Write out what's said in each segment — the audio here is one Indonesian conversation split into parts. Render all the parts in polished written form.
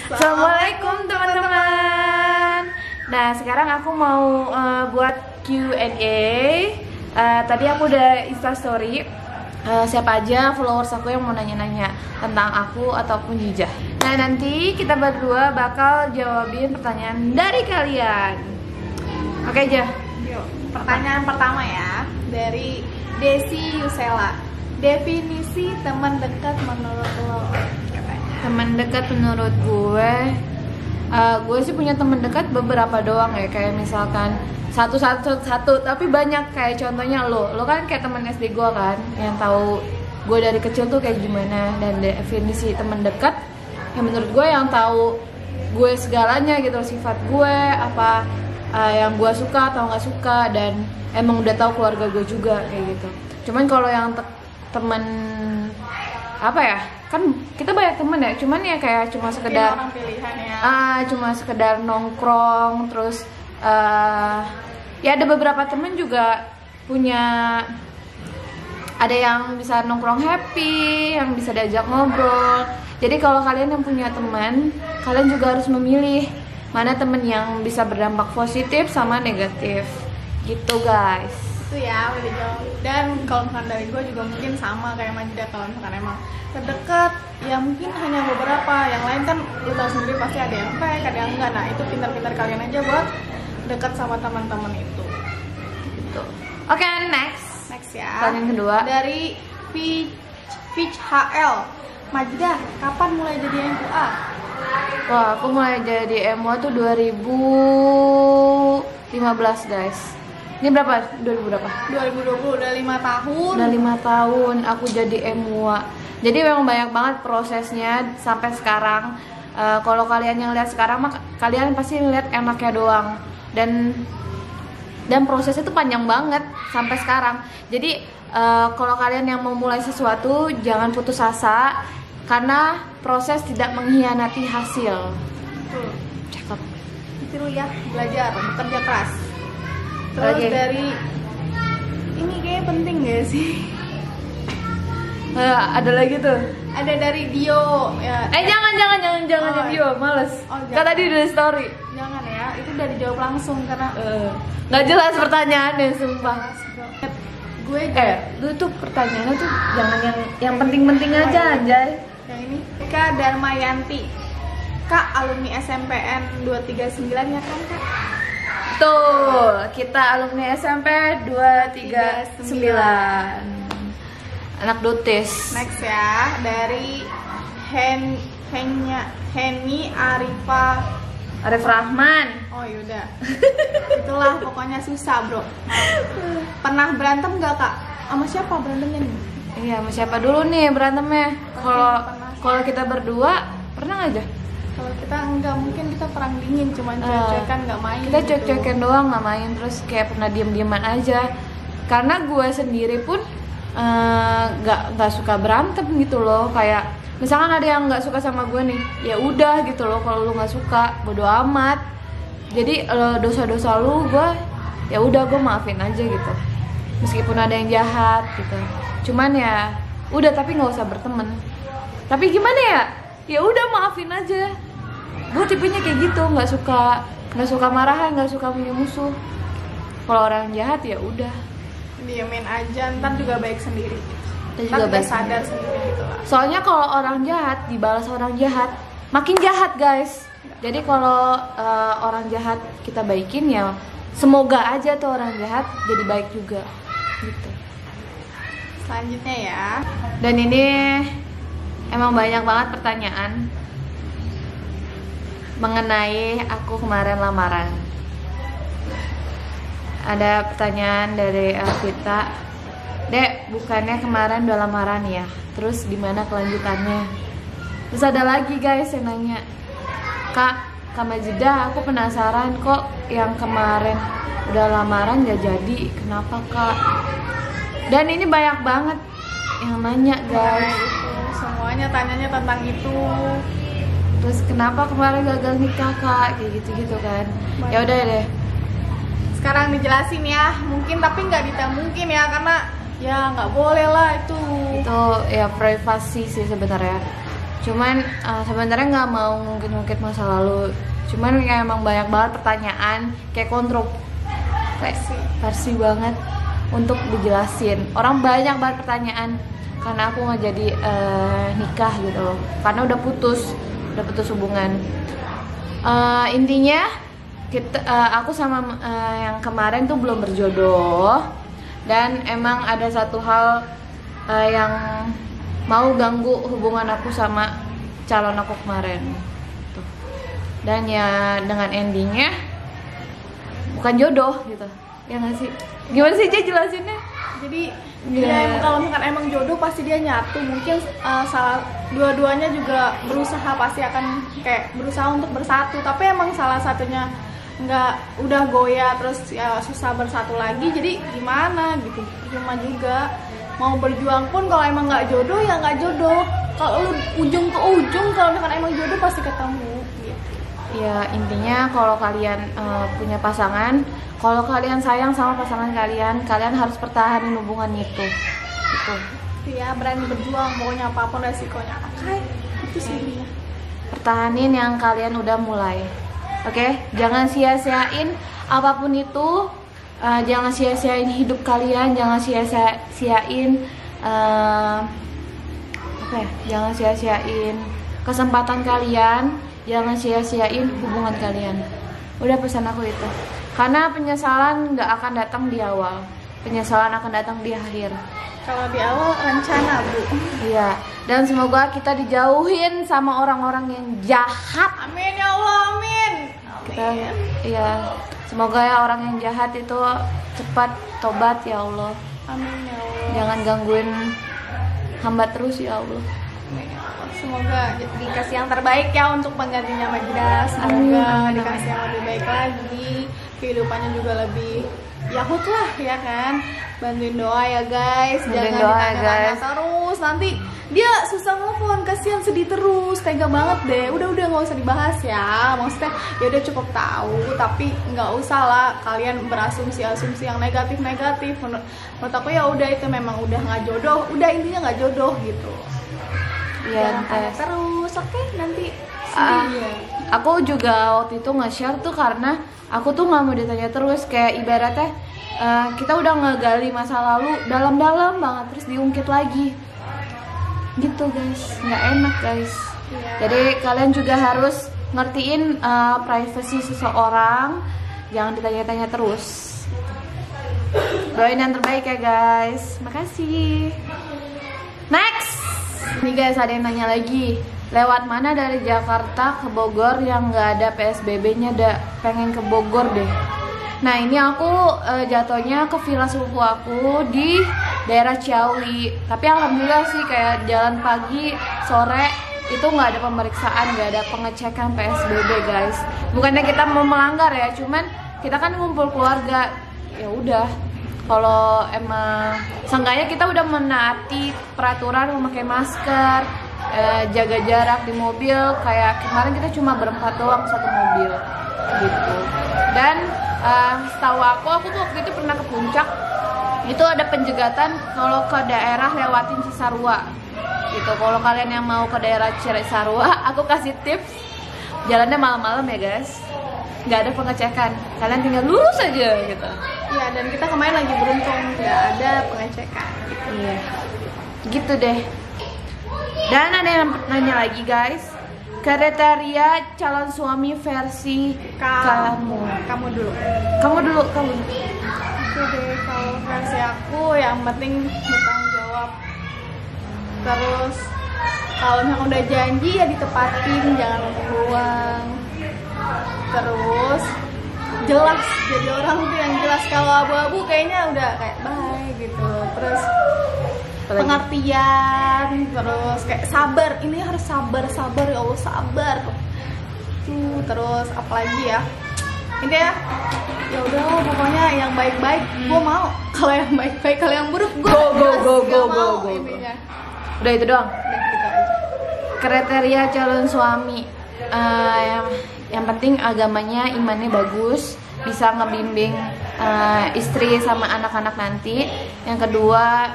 Assalamualaikum teman-teman. Nah sekarang aku mau buat Q&A. Tadi aku udah instastory siapa aja followers aku yang mau nanya-nanya tentang aku ataupun Jijah. Nah nanti kita berdua bakal jawabin pertanyaan dari kalian. Oke aja. Yuk, pertanyaan pertama ya dari Desi Yusela. Definisi teman dekat menurut lo? Teman dekat menurut gue sih punya teman dekat beberapa doang ya, kayak misalkan satu, tapi banyak. Kayak contohnya lo kan kayak teman SD gue kan, yang tahu gue dari kecil tuh kayak gimana. Dan definisi teman dekat yang menurut gue yang tahu gue segalanya gitu, sifat gue apa yang gue suka atau nggak suka, dan emang udah tahu keluarga gue juga kayak gitu. Cuman kalau yang teman apa ya, kan kita banyak temen ya, cuman ya kayak cuma sekedar orang pilihan ya. Cuma sekedar nongkrong, terus ya ada beberapa temen juga punya, ada yang bisa nongkrong happy, yang bisa diajak ngobrol. Jadi kalau kalian yang punya teman, kalian juga harus memilih mana temen yang bisa berdampak positif sama negatif gitu guys. Itu ya udah jauh. Dan kalau misalkan dari gue juga mungkin sama kayak Majida, kalau misalkan emang terdekat ya mungkin hanya beberapa, yang lain kan lu tahu sendiri pasti ada yang fake, ada yang enggak. Nah itu pintar-pintar kalian aja buat dekat sama teman-teman itu gitu. Oke, next ya. Pertanyaan kedua dari Fitch HL. Majida, kapan mulai jadi MUA? Wah, aku mulai jadi MUA tuh 2015 guys. Ini berapa? 2000 berapa? 2020, udah 5 tahun. Udah 5 tahun aku jadi MUA. Jadi memang banyak banget prosesnya sampai sekarang. Kalau kalian yang lihat sekarang mah kalian pasti lihat enaknya doang. Dan prosesnya tuh panjang banget sampai sekarang. Jadi kalau kalian yang mau mulai sesuatu jangan putus asa, karena proses tidak mengkhianati hasil. Cakep. Itu ya, belajar, bekerja keras. Terus dari ini kayaknya penting gak sih? Ada lagi tuh. Ada dari Dio ya. Jangan Dio, males. Kan tadi udah story. Jangan ya, itu udah dijawab langsung karena nggak jelas pertanyaannya, sumpah. Gue lu tuh pertanyaannya tuh jangan yang penting-penting aja, anjay. Yang ini Kak Darmayanti. Kak, alumni SMPN 239 ya kan, Kak? Tuh, kita alumni SMP 239. Anak Dutis. Next ya, dari Heni Arif Rahman. Oh yaudah. Itulah pokoknya susah bro. Pernah berantem gak Kak? Sama siapa berantemnya nih? Iya, sama siapa dulu nih berantemnya? Kalau kita berdua pernah aja. Kalau kita enggak, mungkin kita perang dingin, cuman cuek-cuekan, nggak main. Kita cuek-cuekan doang, nggak main. Terus kayak pernah diem-dieman aja. Karena gue sendiri pun nggak suka berantem gitu loh. Kayak misalkan ada yang nggak suka sama gue nih, ya udah gitu loh. Kalau lu nggak suka, bodo amat. Jadi dosa-dosa lu gue, ya udah gue maafin aja gitu. Meskipun ada yang jahat gitu. Cuman ya udah, tapi nggak usah berteman. Tapi gimana ya? Ya udah maafin aja. Gue tipenya kayak gitu, nggak suka marahan, nggak suka punya musuh. Kalau orang jahat ya udah, diemin aja, ntar juga baik sendiri. Ntar juga sadar sendiri gitu lah. Soalnya kalau orang jahat dibalas orang jahat, makin jahat guys. Jadi kalau orang jahat kita baikin, ya semoga aja tuh orang jahat jadi baik juga gitu. Selanjutnya ya. Dan ini emang banyak banget pertanyaan mengenai aku kemarin lamaran. Ada pertanyaan dari Alvita. Dek, bukannya kemarin udah lamaran ya? Terus gimana kelanjutannya? Terus ada lagi guys yang nanya, Kak Majida, aku penasaran kok yang kemarin udah lamaran gak jadi, kenapa Kak? Dan ini banyak banget yang nanya guys. Semuanya tanyanya tentang itu. Terus kenapa kemarin gagal nikah Kak, kayak gitu-gitu kan. Ya udah deh, sekarang dijelasin ya, mungkin tapi nggak detail mungkin ya, karena ya nggak boleh lah itu ya privasi sih sebenarnya. Cuman sebenarnya nggak mau ngungkit-ngungkit masa lalu. Cuman kayak emang banyak banget pertanyaan, kayak kontroversi banget untuk dijelasin. Orang banyak banget pertanyaan karena aku nggak jadi nikah gitu loh. Karena udah putus hubungan. Intinya aku sama yang kemarin tuh belum berjodoh, dan emang ada satu hal yang mau ganggu hubungan aku sama calon aku kemarin. Dan ya dengan endingnya bukan jodoh gitu, ya nggak sih? Gimana sih Cia jelasinnya? Jadi ya kalau misalkan emang jodoh pasti dia nyatu. Mungkin salah dua-duanya juga berusaha, pasti akan kayak berusaha untuk bersatu. Tapi emang salah satunya nggak, udah goyah terus ya susah bersatu lagi. Jadi gimana gitu? Cuma juga mau berjuang pun kalau emang nggak jodoh ya nggak jodoh. Kalau lu ujung ke ujung, kalau misalkan emang jodoh pasti ketemu. Ya intinya kalau kalian punya pasangan, kalau kalian sayang sama pasangan kalian harus pertahanin hubungan itu. Gitu. Iya, berani berjuang pokoknya apapun resikonya. Oke, itu sih. Pertahanin yang kalian udah mulai. Oke, jangan sia-siain apapun itu. Jangan sia-siain hidup kalian, jangan sia-siain jangan sia-siain kesempatan kalian. Jangan sia-siain hubungan kalian. Udah pesan aku itu. Karena penyesalan nggak akan datang di awal. Penyesalan akan datang di akhir. Kalau di awal rencana, Bu. Iya. Dan semoga kita dijauhin sama orang-orang yang jahat. Amin ya Allah, amin. Iya. Semoga ya orang yang jahat itu cepat tobat ya Allah. Amin ya Allah. Jangan gangguin hamba terus ya Allah. Semoga dikasih yang terbaik ya untuk penggantinya Majda. Semoga dikasih yang lebih baik lagi, kehidupannya juga lebih yahut lah ya kan. Bantuin doa ya guys, jangan ditanya-tanya terus, nanti dia susah nelfon, kasihan, sedih terus, tega banget deh. Udah nggak usah dibahas ya, maksudnya ya udah cukup tahu, tapi nggak usah lah kalian berasumsi yang negatif. Menurut aku ya udah, itu memang udah nggak jodoh, udah intinya nggak jodoh gitu. Iya, terus oke, nanti aku juga waktu itu nge-share tuh karena aku tuh nggak mau ditanya terus, kayak ibaratnya kita udah ngegali masa lalu dalam-dalam banget terus diungkit lagi gitu guys, nggak enak guys. Jadi kalian juga harus ngertiin privasi seseorang, jangan ditanya-tanya terus. Doain yang terbaik ya guys, makasih. Next. Nih guys, ada yang nanya lagi, lewat mana dari Jakarta ke Bogor yang nggak ada PSBB-nya? Pengen ke Bogor deh. Nah ini aku jatuhnya ke villa sepupu aku di daerah Ciawi. Tapi alhamdulillah sih kayak jalan pagi, sore itu nggak ada pemeriksaan, nggak ada pengecekan PSBB guys. Bukannya kita mau melanggar ya, cuman kita kan ngumpul keluarga. Ya udah. Kalau emang seenggaknya kita udah menaati peraturan memakai masker, jaga jarak di mobil. Kayak kemarin kita cuma berempat doang satu mobil gitu. Dan setahu aku tuh waktu itu pernah ke Puncak, itu ada penjegatan kalau ke daerah lewatin Cisarua gitu. Kalau kalian yang mau ke daerah Cisarua, aku kasih tips, jalannya malam-malam ya guys, nggak ada pengecekan, kalian tinggal lurus aja gitu. Iya, dan kita kemarin lagi beruntung nggak ada pengecekan. Iya, gitu deh. Dan ada yang nanya lagi guys, kriteria calon suami versi kamu dulu. Oke deh, kalau versi aku yang penting bertanggung jawab. Terus kalau misalnya udah janji ya ditepatin, jangan ngomong. Terus jelas, jadi orang tuh yang jelas. Kalau abu-abu kayaknya udah kayak bye gitu. Terus pengertian, terus kayak sabar, ini harus sabar ya Allah, sabar tuh. Terus apalagi ya, ini ya udah pokoknya yang baik-baik gue mau. Kalau yang baik-baik, kalau yang buruk gue go. Intinya udah itu doang. udah gitu aja. Kriteria calon suami, yang penting agamanya, imannya bagus, bisa ngebimbing istri sama anak-anak nanti. Yang kedua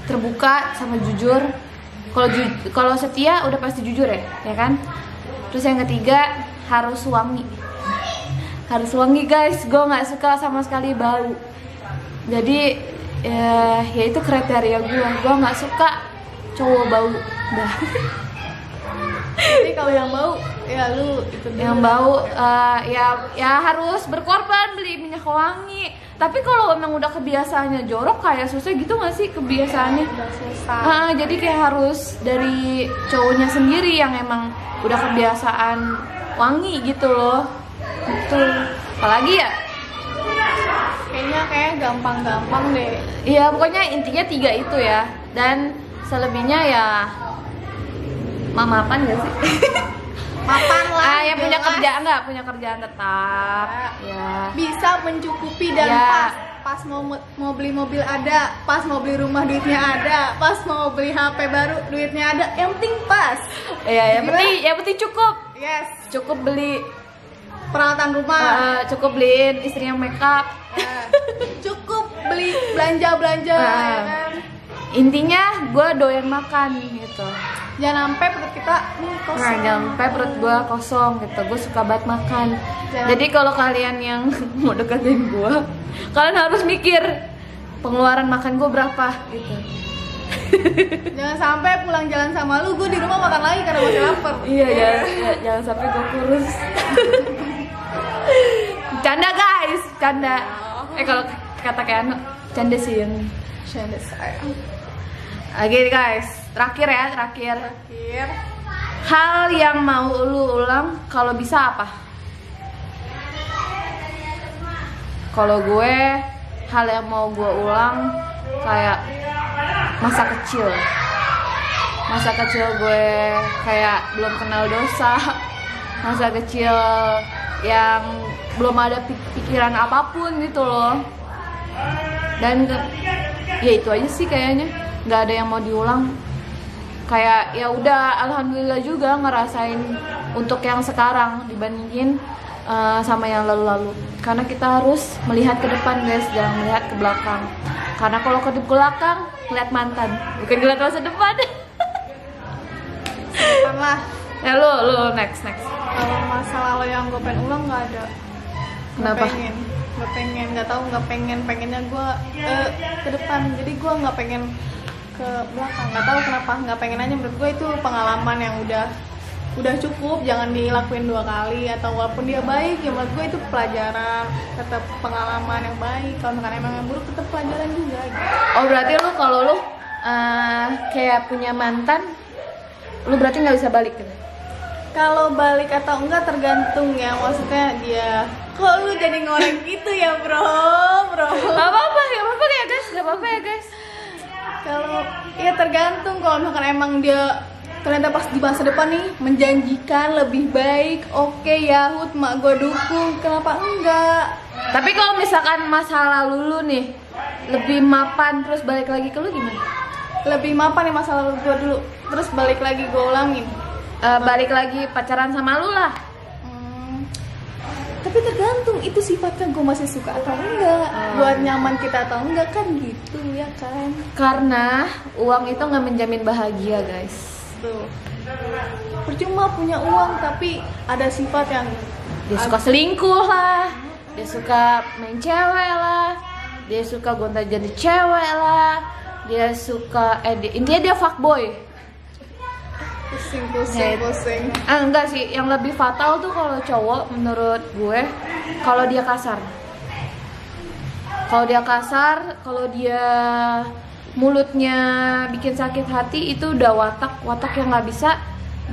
terbuka sama jujur. Kalau setia udah pasti jujur ya kan. Terus yang ketiga harus wangi. Harus wangi guys, gue nggak suka sama sekali bau. Jadi ya itu kriteria gue nggak suka cowok bau. Dah. Jadi kalau yang bau ya lu itu Yang bau ya harus berkorban beli minyak wangi. Tapi kalau emang udah kebiasaannya jorok kayak susah gitu nggak sih kebiasaannya? udah susah. Jadi kayak harus dari cowoknya sendiri yang emang udah kebiasaan wangi gitu loh. Betul. Apalagi ya? Kayaknya gampang-gampang deh. Iya pokoknya intinya 3 itu ya. Dan selebihnya ya mamapan gak sih? Mapan lah. Yang punya jelas. kerjaan nggak? Punya kerjaan tetap. Ya. Bisa mencukupi dan Ya. pas mau beli mobil ada, pas mau beli rumah duitnya ada, pas mau beli HP baru duitnya ada. Yang penting pas. Iya, Gimana? yang penting cukup. Yes. Cukup beli Peralatan rumah. cukup beliin istrinya makeup. Cukup beli belanja-belanja ya kan. Intinya gue doyan makan gitu. Jangan sampai perut kita kosong. Jangan sampai perut gue kosong gitu. Gue suka banget makan. Jangan. Jadi kalau kalian yang mau deketin gue, kalian harus mikir pengeluaran makan gue berapa gitu. Jangan sampai pulang jalan sama lu, gue di rumah makan lagi karena masih lapar. Iya, jangan sampai gue kurus. Canda guys, canda. Kalau kata kayak anu, canda sih yang. Canda sayang. Oke guys, terakhir. Terakhir. Hal yang mau lu ulang kalau bisa apa? Kalau gue, hal yang mau gue ulang kayak masa kecil. Masa kecil gue kayak belum kenal dosa. Masa kecil yang belum ada pikiran apapun gitu loh. Dan ya itu aja sih kayaknya, nggak ada yang mau diulang. Kayak ya udah alhamdulillah juga ngerasain untuk yang sekarang dibandingin sama yang lalu-lalu. Karena kita harus melihat ke depan guys, jangan melihat ke belakang. Karena kalau ke belakang ngeliat mantan, bukan ngeliat masa depan. Lah. Ya lu next. Kalau masa lalu yang gue pengen ulang nggak ada. Kenapa? Nggak pengen, pengennya gue ke depan. Jadi gue nggak pengen ke belakang. Nggak tahu kenapa, nggak pengen aja. Menurut gue itu pengalaman yang udah cukup, jangan dilakuin 2 kali. Atau walaupun dia baik, ya menurut gue itu pelajaran, tetap pengalaman yang baik. Kalau misalkan emang yang buruk, tetap pelajaran juga gitu. Oh berarti lu kalau lu kayak punya mantan, lu berarti nggak bisa balik gitu? Kalau balik atau enggak tergantung ya, maksudnya dia. Kok lu jadi ngorek gitu ya bro? Gak apa-apa ya guys. Kalau ya tergantung, kalau misalkan emang dia ternyata pas di masa depan nih menjanjikan lebih baik, oke ya Hud, mak gue dukung, kenapa enggak? Tapi kalau misalkan masa lalu lu nih lebih mapan terus balik lagi ke lu gimana? Lebih mapan nih masa lalu gue dulu, terus balik lagi gue ulangin. Balik lagi pacaran sama lu lah. Tapi tergantung itu sifatnya gue masih suka atau enggak, buat nyaman kita atau enggak kan gitu ya kan. Karena uang itu nggak menjamin bahagia guys. Tuh. Percuma punya uang tapi ada sifat yang Dia suka selingkuh lah, dia suka main cewek lah, dia suka gonta-ganti cewek lah, dia suka intinya dia fuckboy. pusing. Enggak sih, yang lebih fatal tuh kalau cowok menurut gue kalau dia kasar. Kalau dia mulutnya bikin sakit hati, itu udah watak yang nggak bisa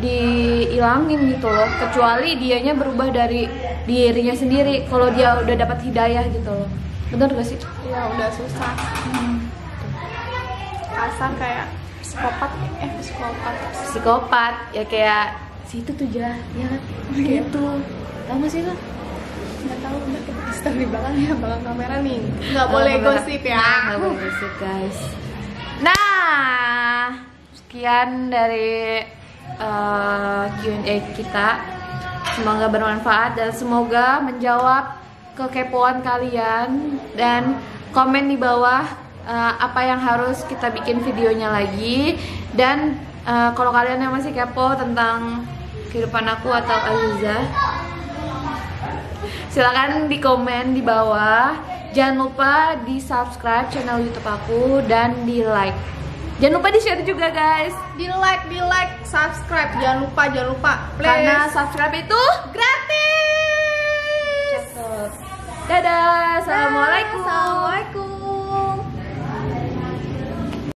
diilangin gitu loh. Kecuali dianya berubah dari dirinya sendiri. Kalau dia udah dapat hidayah gitu loh. Bener gak sih? Ya udah susah. Kasar kayak psikopat ya, kayak situ tuh ya kan gitu. Tahu gak sih lo? Nggak tahu, udah kita kasih di belakang ya, belakang kamera nih. Nggak boleh gosip ya. Nggak boleh gosip guys. Nah, sekian dari Q&A kita. Semoga bermanfaat dan semoga menjawab kekepoan kalian. Dan komen di bawah apa yang harus kita bikin videonya lagi, dan Kalau kalian yang masih kepo tentang kehidupan aku atau Aziza, silakan di komen di bawah. Jangan lupa di subscribe channel YouTube aku dan di like. Jangan lupa di share juga guys. Di like, subscribe. Jangan lupa. Please. Karena subscribe itu gratis. dadah. Assalamualaikum. Assalamualaikum.